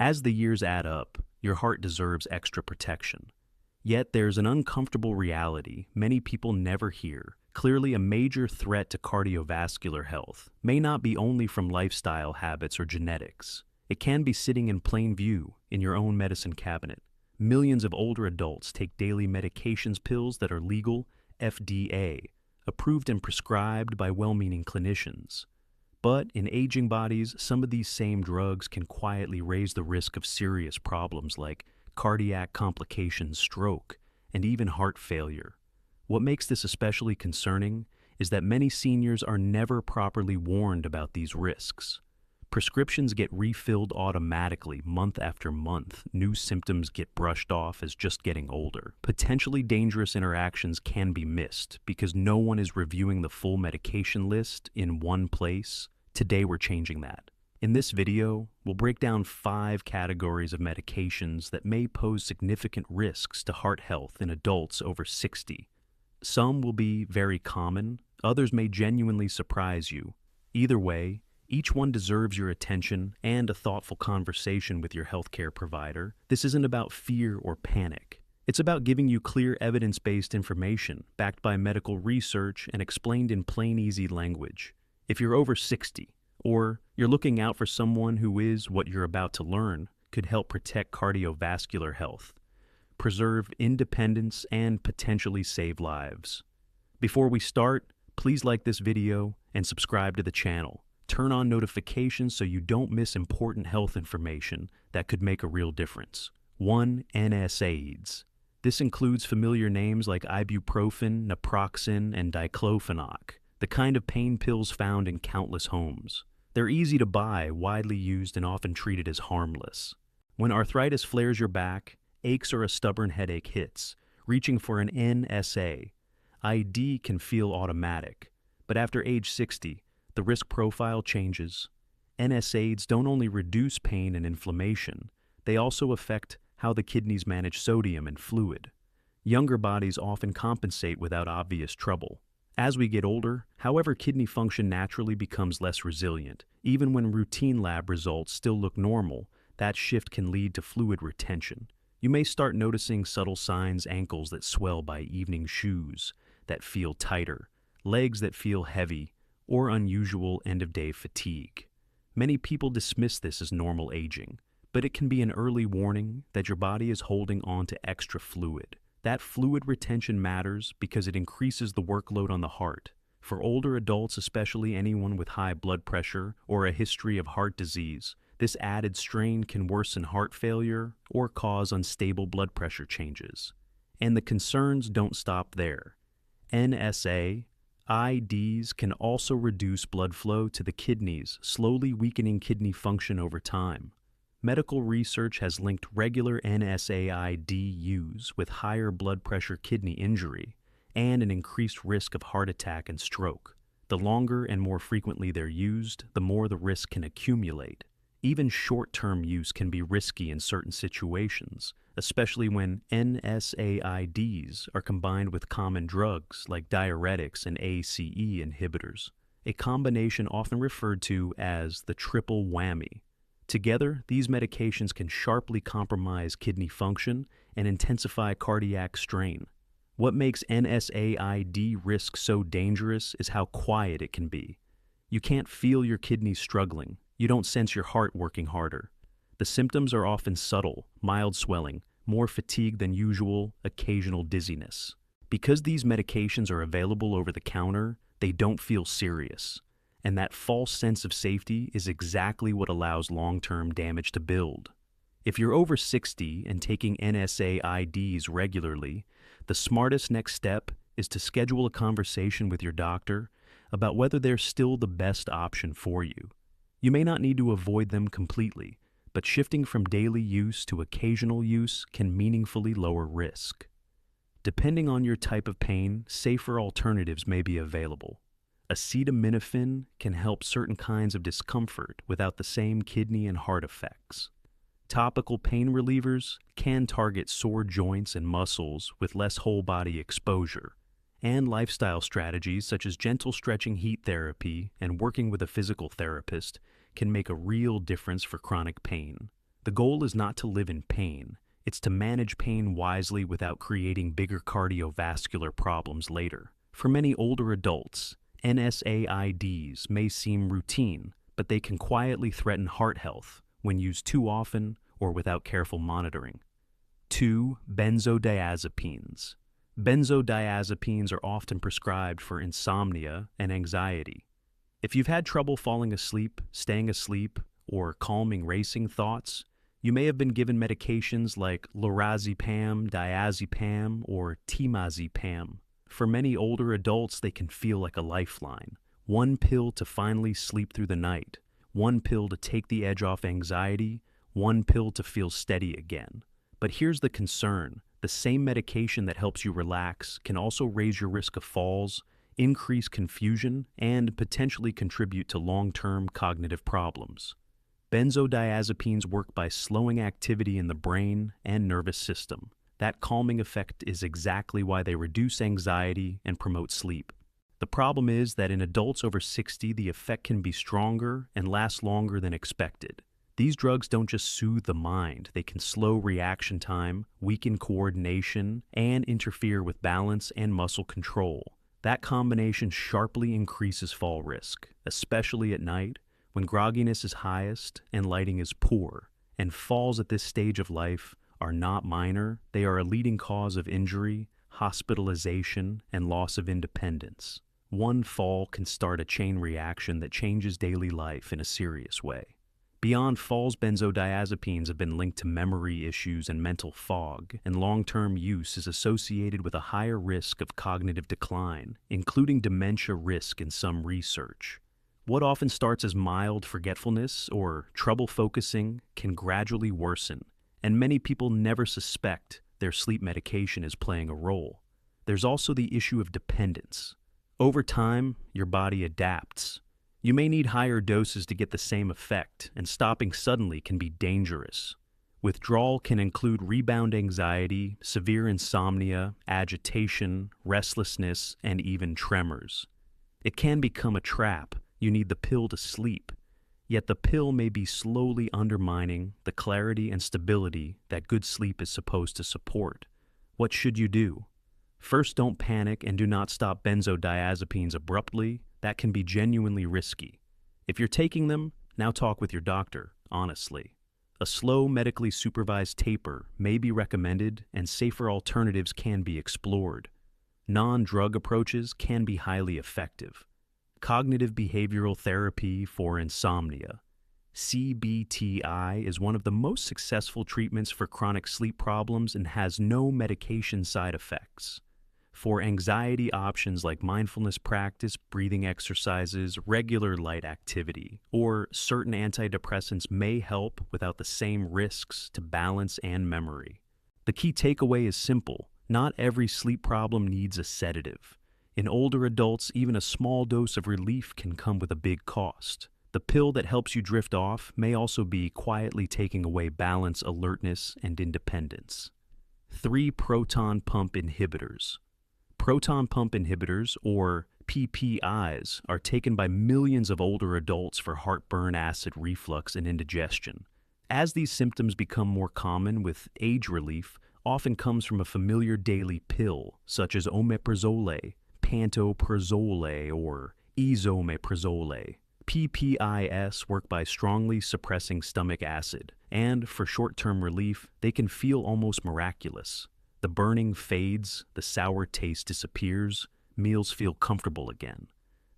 As the years add up, your heart deserves extra protection. Yet there's an uncomfortable reality many people never hear. Clearly, a major threat to cardiovascular health may not be only from lifestyle habits or genetics. It can be sitting in plain view in your own medicine cabinet. Millions of older adults take daily medications pills that are legal, FDA, approved and prescribed by well-meaning clinicians. But in aging bodies, some of these same drugs can quietly raise the risk of serious problems like cardiac complications, stroke, and even heart failure. What makes this especially concerning is that many seniors are never properly warned about these risks. Prescriptions get refilled automatically month after month. New symptoms get brushed off as just getting older. Potentially dangerous interactions can be missed because no one is reviewing the full medication list in one place. Today we're changing that. In this video, we'll break down 5 categories of medications that may pose significant risks to heart health in adults over 60. Some will be very common, others may genuinely surprise you. Either way, each one deserves your attention and a thoughtful conversation with your healthcare provider. This isn't about fear or panic. It's about giving you clear evidence-based information backed by medical research and explained in plain, easy language. If you're over 60, or you're looking out for someone who is what you're about to learn, could help protect cardiovascular health, preserve independence, and potentially save lives. Before we start, please like this video and subscribe to the channel. Turn on notifications so you don't miss important health information that could make a real difference. 1. NSAIDs. This includes familiar names like ibuprofen, naproxen, and diclofenac, the kind of pain pills found in countless homes. They're easy to buy, widely used, and often treated as harmless. When arthritis flares your back, aches or a stubborn headache hits, reaching for an NSAID can feel automatic. But after age 60, the risk profile changes. NSAIDs don't only reduce pain and inflammation, they also affect how the kidneys manage sodium and fluid. Younger bodies often compensate without obvious trouble. As we get older, however, kidney function naturally becomes less resilient. Even when routine lab results still look normal, that shift can lead to fluid retention. You may start noticing subtle signs: ankles that swell by evening, shoes that feel tighter, legs that feel heavy, or unusual end-of-day fatigue. Many people dismiss this as normal aging, but it can be an early warning that your body is holding on to extra fluid. That fluid retention matters because it increases the workload on the heart. For older adults, especially anyone with high blood pressure or a history of heart disease, this added strain can worsen heart failure or cause unstable blood pressure changes. And the concerns don't stop there. NSAIDs can also reduce blood flow to the kidneys, slowly weakening kidney function over time. Medical research has linked regular NSAID use with higher blood pressure, kidney injury, and an increased risk of heart attack and stroke. The longer and more frequently they're used, the more the risk can accumulate. Even short-term use can be risky in certain situations, especially when NSAIDs are combined with common drugs like diuretics and ACE inhibitors, a combination often referred to as the triple whammy. Together, these medications can sharply compromise kidney function and intensify cardiac strain. What makes NSAID risk so dangerous is how quiet it can be. You can't feel your kidneys struggling. You don't sense your heart working harder. The symptoms are often subtle: mild swelling, more fatigue than usual, occasional dizziness. Because these medications are available over the counter, they don't feel serious. And that false sense of safety is exactly what allows long-term damage to build. If you're over 60 and taking NSAIDs regularly, the smartest next step is to schedule a conversation with your doctor about whether they're still the best option for you. You may not need to avoid them completely, but shifting from daily use to occasional use can meaningfully lower risk. Depending on your type of pain, safer alternatives may be available. Acetaminophen can help certain kinds of discomfort without the same kidney and heart effects. Topical pain relievers can target sore joints and muscles with less whole-body exposure. And lifestyle strategies such as gentle stretching, heat therapy, and working with a physical therapist can make a real difference for chronic pain. The goal is not to live in pain, it's to manage pain wisely without creating bigger cardiovascular problems later. For many older adults, NSAIDs may seem routine, but they can quietly threaten heart health when used too often or without careful monitoring. 2. Benzodiazepines. Benzodiazepines are often prescribed for insomnia and anxiety. If you've had trouble falling asleep, staying asleep, or calming racing thoughts, you may have been given medications like lorazepam, diazepam, or temazepam. For many older adults, they can feel like a lifeline. One pill to finally sleep through the night, one pill to take the edge off anxiety, one pill to feel steady again. But here's the concern. The same medication that helps you relax can also raise your risk of falls, increase confusion, and potentially contribute to long-term cognitive problems. Benzodiazepines work by slowing activity in the brain and nervous system. That calming effect is exactly why they reduce anxiety and promote sleep. The problem is that in adults over 60, the effect can be stronger and last longer than expected. These drugs don't just soothe the mind, they can slow reaction time, weaken coordination, and interfere with balance and muscle control. That combination sharply increases fall risk, especially at night when grogginess is highest and lighting is poor. And falls at this stage of life are not minor, they are a leading cause of injury, hospitalization, and loss of independence. One fall can start a chain reaction that changes daily life in a serious way. Beyond falls, benzodiazepines have been linked to memory issues and mental fog, and long-term use is associated with a higher risk of cognitive decline, including dementia risk in some research. What often starts as mild forgetfulness or trouble focusing can gradually worsen, and many people never suspect their sleep medication is playing a role. There's also the issue of dependence. Over time, your body adapts. You may need higher doses to get the same effect, and stopping suddenly can be dangerous. Withdrawal can include rebound anxiety, severe insomnia, agitation, restlessness, and even tremors. It can become a trap. You need the pill to sleep, yet the pill may be slowly undermining the clarity and stability that good sleep is supposed to support. What should you do? First, don't panic and do not stop benzodiazepines abruptly. That can be genuinely risky. If you're taking them, now talk with your doctor, honestly. A slow, medically supervised taper may be recommended, and safer alternatives can be explored. Non-drug approaches can be highly effective. Cognitive behavioral therapy for insomnia. CBTI is one of the most successful treatments for chronic sleep problems and has no medication side effects. For anxiety, options like mindfulness practice, breathing exercises, regular light activity, or certain antidepressants may help without the same risks to balance and memory. The key takeaway is simple. Not every sleep problem needs a sedative. In older adults, even a small dose of relief can come with a big cost. The pill that helps you drift off may also be quietly taking away balance, alertness, and independence. 3. Proton pump inhibitors. Proton pump inhibitors, or PPIs, are taken by millions of older adults for heartburn, acid reflux, and indigestion. As these symptoms become more common with age, relief often comes from a familiar daily pill, such as omeprazole, pantoprazole, or esomeprazole. PPIs work by strongly suppressing stomach acid, and for short-term relief, they can feel almost miraculous. The burning fades, the sour taste disappears, meals feel comfortable again.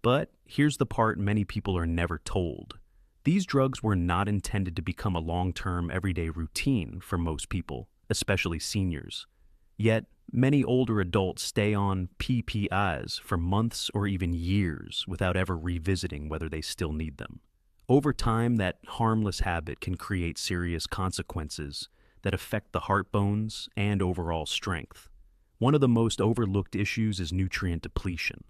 But here's the part many people are never told. These drugs were not intended to become a long-term, everyday routine for most people, especially seniors. Yet, many older adults stay on PPIs for months or even years without ever revisiting whether they still need them. Over time, that harmless habit can create serious consequences that affect the heart bones and overall strength. One of the most overlooked issues is nutrient depletion.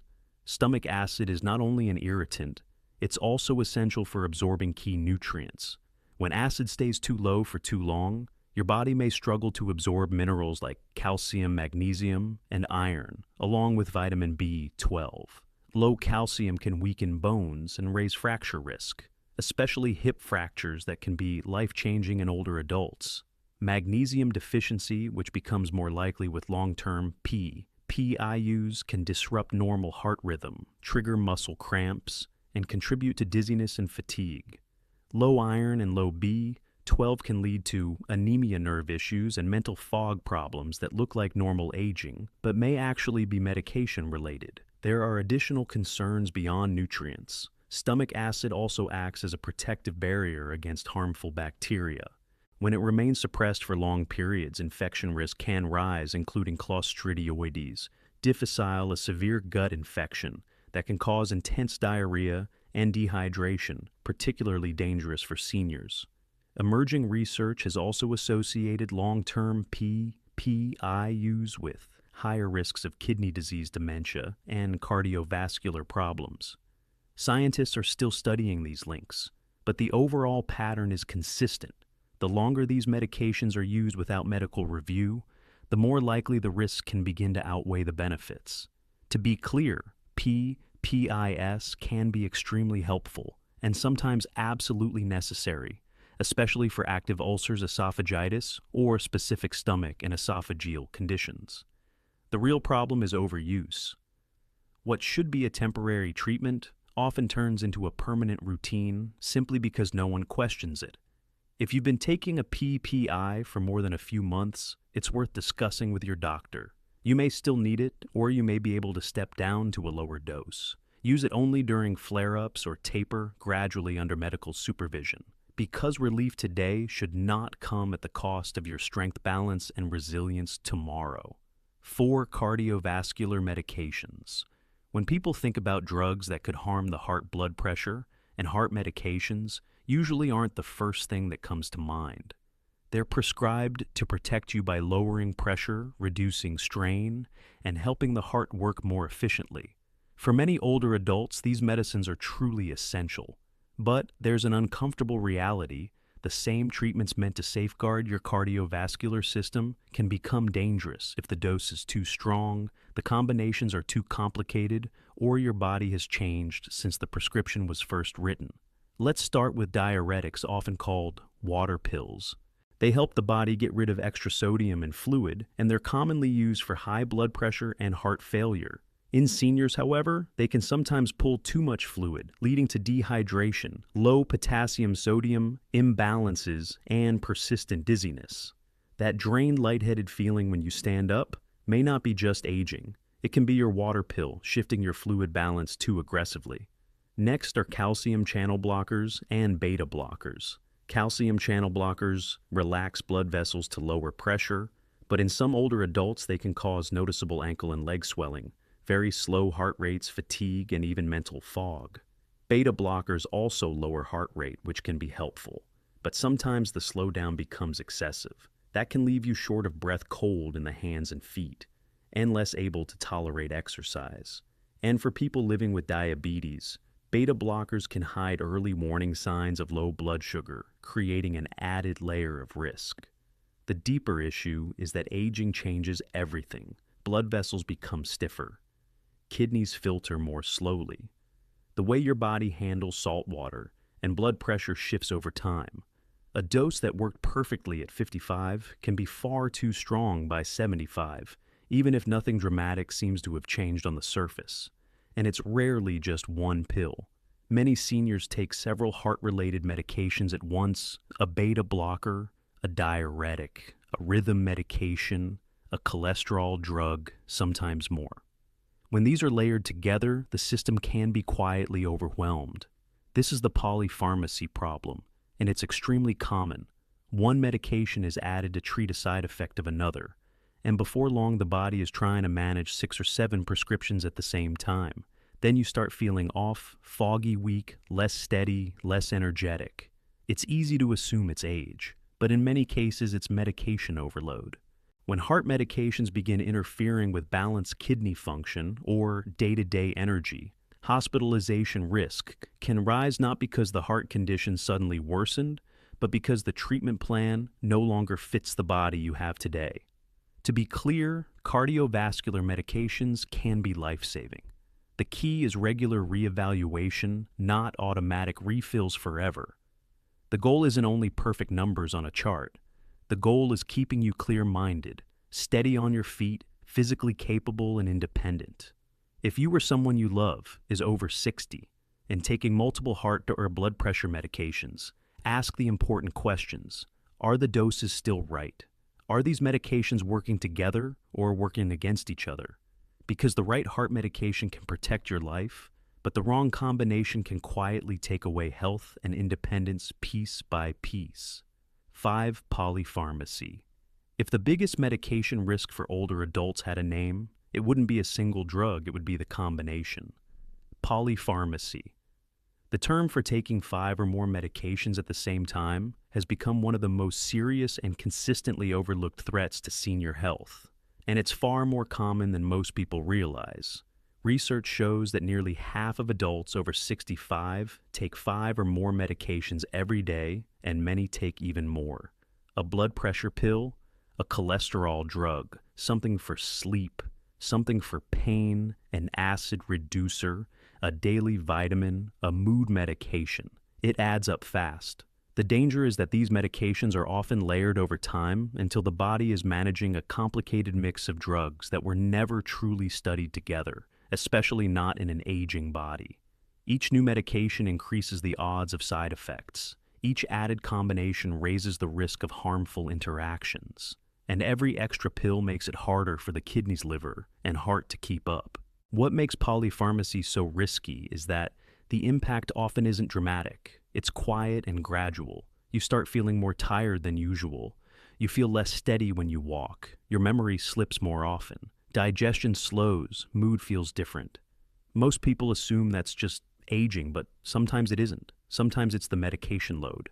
Stomach acid is not only an irritant, it's also essential for absorbing key nutrients. When acid stays too low for too long, your body may struggle to absorb minerals like calcium, magnesium, and iron, along with vitamin B12. Low calcium can weaken bones and raise fracture risk. especially hip fractures that can be life-changing in older adults. Magnesium deficiency, which becomes more likely with long-term PIUs, can disrupt normal heart rhythm, trigger muscle cramps, and contribute to dizziness and fatigue. Low iron and low B12 can lead to anemia, nerve issues, and mental fog problems that look like normal aging, but may actually be medication-related. There are additional concerns beyond nutrients. Stomach acid also acts as a protective barrier against harmful bacteria. When it remains suppressed for long periods, infection risk can rise, including Clostridioides difficile, a severe gut infection that can cause intense diarrhea and dehydration, particularly dangerous for seniors. Emerging research has also associated long-term PIUs with higher risks of kidney disease, dementia, and cardiovascular problems. Scientists are still studying these links, but the overall pattern is consistent. The longer these medications are used without medical review, the more likely the risks can begin to outweigh the benefits. To be clear, PIs can be extremely helpful and sometimes absolutely necessary, especially for active ulcers, esophagitis, or specific stomach and esophageal conditions. The real problem is overuse. What should be a temporary treatment often turns into a permanent routine simply because no one questions it. If you've been taking a PPI for more than a few months, it's worth discussing with your doctor. You may still need it, or you may be able to step down to a lower dose. Use it only during flare-ups or taper gradually under medical supervision, because relief today should not come at the cost of your strength, balance, and resilience tomorrow. 4 cardiovascular medications. When people think about drugs that could harm the heart, blood pressure, and heart medications usually aren't the first thing that comes to mind. They're prescribed to protect you by lowering pressure, reducing strain, and helping the heart work more efficiently. For many older adults, these medicines are truly essential. But there's an uncomfortable reality. The same treatments meant to safeguard your cardiovascular system can become dangerous if the dose is too strong, the combinations are too complicated, or your body has changed since the prescription was first written. Let's start with diuretics, often called water pills. They help the body get rid of extra sodium and fluid, and they're commonly used for high blood pressure and heart failure. In seniors, however, they can sometimes pull too much fluid, leading to dehydration, low potassium-sodium imbalances, and persistent dizziness. That drained, lightheaded feeling when you stand up may not be just aging. It can be your water pill shifting your fluid balance too aggressively. Next are calcium channel blockers and beta blockers. Calcium channel blockers relax blood vessels to lower pressure, but in some older adults they can cause noticeable ankle and leg swelling, very slow heart rates, fatigue, and even mental fog. Beta blockers also lower heart rate, which can be helpful, but sometimes the slowdown becomes excessive. That can leave you short of breath, cold in the hands and feet, and less able to tolerate exercise. And for people living with diabetes, beta blockers can hide early warning signs of low blood sugar, creating an added layer of risk. The deeper issue is that aging changes everything. Blood vessels become stiffer. Kidneys filter more slowly. The way your body handles salt water and blood pressure shifts over time. A dose that worked perfectly at 55 can be far too strong by 75, even if nothing dramatic seems to have changed on the surface. And it's rarely just one pill. Many seniors take several heart-related medications at once: a beta blocker, a diuretic, a rhythm medication, a cholesterol drug, sometimes more. When these are layered together, the system can be quietly overwhelmed. This is the polypharmacy problem, and it's extremely common. One medication is added to treat a side effect of another, and before long the body is trying to manage 6 or 7 prescriptions at the same time. Then you start feeling off, foggy, weak, less steady, less energetic. It's easy to assume it's age, but in many cases it's medication overload. When heart medications begin interfering with balanced kidney function or day-to-day energy, hospitalization risk can rise, not because the heart condition suddenly worsened, but because the treatment plan no longer fits the body you have today. To be clear, cardiovascular medications can be life-saving. The key is regular reevaluation, not automatic refills forever. The goal isn't only perfect numbers on a chart. The goal is keeping you clear-minded, steady on your feet, physically capable and independent. If you or someone you love is over 60 and taking multiple heart or blood pressure medications, ask the important questions. Are the doses still right? Are these medications working together or working against each other? Because the right heart medication can protect your life, but the wrong combination can quietly take away health and independence piece by piece. 5. Polypharmacy. If the biggest medication risk for older adults had a name, it wouldn't be a single drug, it would be the combination. Polypharmacy. The term for taking 5 or more medications at the same time has become one of the most serious and consistently overlooked threats to senior health, and it's far more common than most people realize. Research shows that nearly half of adults over 65 take 5 or more medications every day, and many take even more. A blood pressure pill, a cholesterol drug, something for sleep, something for pain, an acid reducer, a daily vitamin, a mood medication. It adds up fast. The danger is that these medications are often layered over time until the body is managing a complicated mix of drugs that were never truly studied together, especially not in an aging body. Each new medication increases the odds of side effects. Each added combination raises the risk of harmful interactions. And every extra pill makes it harder for the kidneys, liver, and heart to keep up. What makes polypharmacy so risky is that the impact often isn't dramatic. It's quiet and gradual. You start feeling more tired than usual. You feel less steady when you walk. Your memory slips more often. Digestion slows. Mood feels different. Most people assume that's just aging, but sometimes it isn't. Sometimes it's the medication load.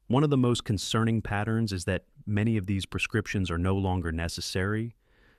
One of the most concerning patterns is that many of these prescriptions are no longer necessary.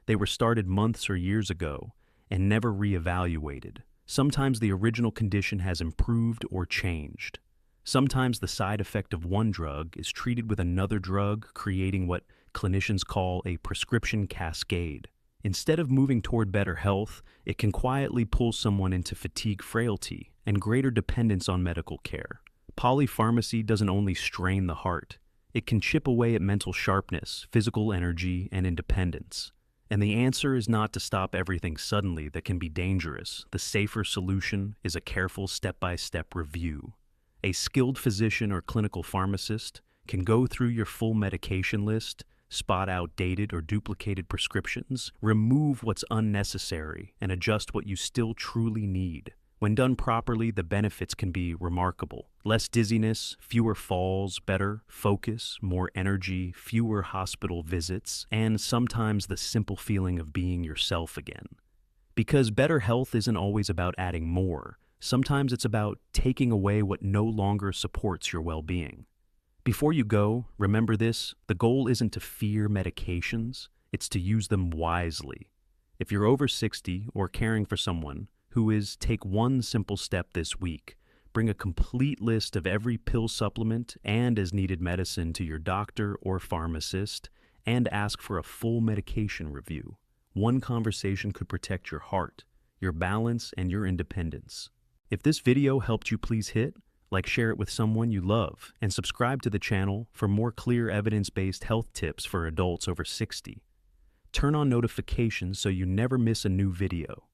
They were started months or years ago and never reevaluated. Sometimes the original condition has improved or changed. Sometimes the side effect of one drug is treated with another drug, creating what clinicians call a prescription cascade. Instead of moving toward better health, it can quietly pull someone into fatigue, frailty, and greater dependence on medical care. Polypharmacy doesn't only strain the heart, it can chip away at mental sharpness, physical energy, and independence. And the answer is not to stop everything suddenly that can be dangerous. The safer solution is a careful step-by-step review. A skilled physician or clinical pharmacist can go through your full medication list, spot outdated or duplicated prescriptions, remove what's unnecessary, and adjust what you still truly need. When done properly, the benefits can be remarkable. Less dizziness, fewer falls, better focus, more energy, fewer hospital visits, and sometimes the simple feeling of being yourself again. Because better health isn't always about adding more. Sometimes it's about taking away what no longer supports your well-being. Before you go, remember this: the goal isn't to fear medications, it's to use them wisely. If you're over 60 or caring for someone who is, take one simple step this week. Bring a complete list of every pill, supplement, and as needed medicine to your doctor or pharmacist, and ask for a full medication review. One conversation could protect your heart, your balance, and your independence. If this video helped you, please hit like, share it with someone you love, and subscribe to the channel for more clear evidence-based health tips for adults over 60. Turn on notifications so you never miss a new video.